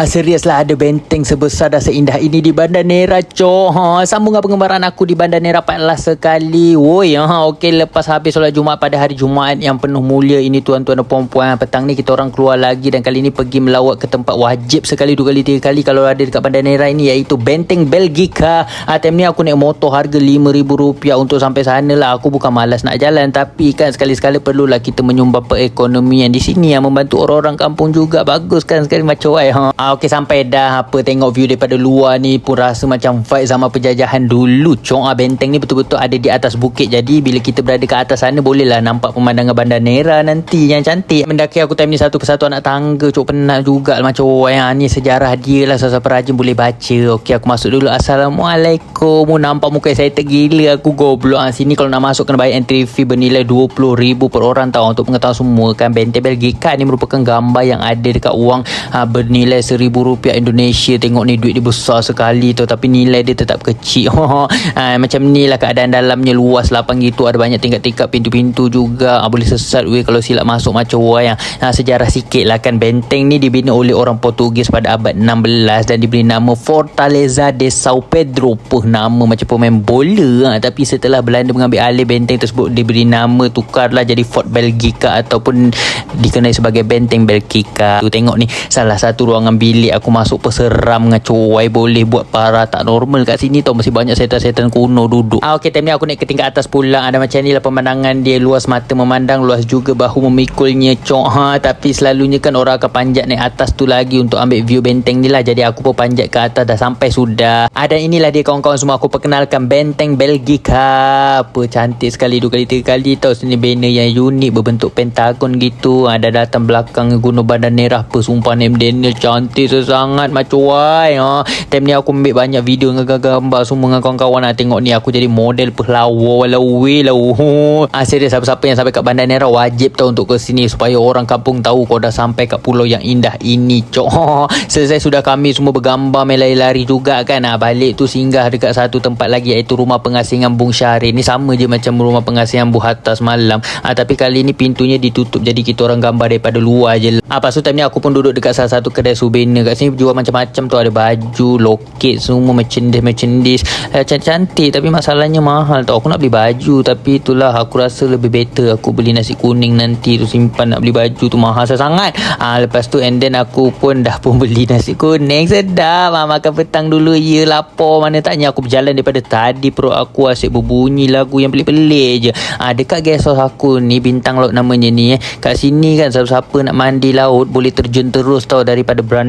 Serius lah ada benteng sebesar dan seindah ini di Banda Neira, cok. Sambung pengembaraan aku di Banda Neira Patlas sekali. Woi, okey, lepas habis solat Jumaat pada hari Jumaat yang penuh mulia ini, tuan-tuan dan puan-puan, petang ni kita orang keluar lagi dan kali ni pergi melawat ke tempat wajib sekali 2 kali 3 kali kalau ada dekat Banda Neira ini, iaitu Benteng Belgika. Time ni aku naik motor harga RM5,000 untuk sampai sana lah. Aku bukan malas nak jalan, tapi kan sekali-sekala perlulah kita menyumbang perekonomian di sini yang membantu orang-orang kampung juga. Bagus kan sekali macam okey, sampai dah tengok view daripada luar ni pun rasa macam vibe zaman penjajahan dulu, cok. Benteng ni betul-betul ada di atas bukit, jadi bila kita berada ke atas sana bolehlah nampak pemandangan Banda Neira nanti yang cantik. Mendaki aku time ni satu persatu anak tangga, cok, penat juga macam ni sejarah dia lah, siapa rajin boleh baca. Okey, aku masuk dulu. Assalamualaikum. Nampak muka saya tergila aku, goblok. Sini kalau nak masuk kena bayar entry fee bernilai RM20,000 per orang tau. Untuk pengetahuan semua kan, Benteng Belgika ni merupakan gambar yang ada dekat wang bernilai RM1,000 Indonesia. Tengok ni, duit dia besar sekali tu, tapi nilai dia tetap kecil. Macam ni lah keadaan dalamnya, luas lapang gitu, ada banyak tingkat-tingkat, pintu-pintu juga. Boleh sesat kalau silap masuk macam sejarah sikit lah kan. Benteng ni dibina oleh orang Portugis pada abad 16 dan diberi nama Fortaleza de São Pedro. Nama macam pemain bola. Tapi setelah Belanda mengambil alih, benteng tersebut diberi nama, tukarlah jadi Fort Belgica ataupun dikenali sebagai Benteng Belgika. Tu tengok ni, salah satu ruangan bilik aku masuk perseram dengan cuai. Boleh buat para tak normal kat sini tau, masih banyak setan-setan kuno duduk. Okey, time ni aku naik ke tingkat atas pula. Ada macam ni lah pemandangan dia, luas mata memandang, luas juga bahu memikulnya, cok. Tapi selalunya kan orang akan panjat naik atas tu lagi untuk ambil view benteng ni lah. Jadi aku pun panjat ke atas, dah sampai sudah. Dan inilah dia kawan-kawan semua, aku perkenalkan Benteng Belgika. Cantik sekali 2 kali 3 kali tau. Sini banner yang unik berbentuk pentagon gitu. Ada datang belakang Gunung Banda Neira. Sumpah name Daniel cantik sesangat macam time ni aku ambil banyak video dengan gambar semua dengan kawan-kawan. Tengok ni, aku jadi model pelawar serius, siapa-siapa yang sampai kat Banda Neira wajib tau untuk ke sini supaya orang kampung tahu kau dah sampai kat pulau yang indah ini, cok. Selesai sudah kami semua bergambar, main lari-lari juga kan. Balik tu singgah dekat satu tempat lagi, iaitu rumah pengasingan Bung Syahrir. Ni sama je macam rumah pengasingan Bu Hatta semalam, tapi kali ni pintunya ditutup, jadi kita orang gambar daripada luar je. Lepas tu time ni aku pun duduk dekat salah satu kedai souvenir. Kat sini jual macam-macam tu, ada baju, loket, semua merchandise cantik, tapi masalahnya mahal tau. Aku nak beli baju, tapi itulah aku rasa lebih better aku beli nasi kuning nanti tu, simpan. Nak beli baju tu mahal sangat. Lepas tu and then aku pun dah beli nasi kuning, sedap. Makan petang dulu, lapar mana taknya. Aku berjalan daripada tadi, perut aku asyik berbunyi lagu yang pelik-pelik je. Dekat guest house aku ni, Bintang Laut namanya ni. Kat sini kan siapa-siapa nak mandi laut boleh terjun terus tau, daripada beranda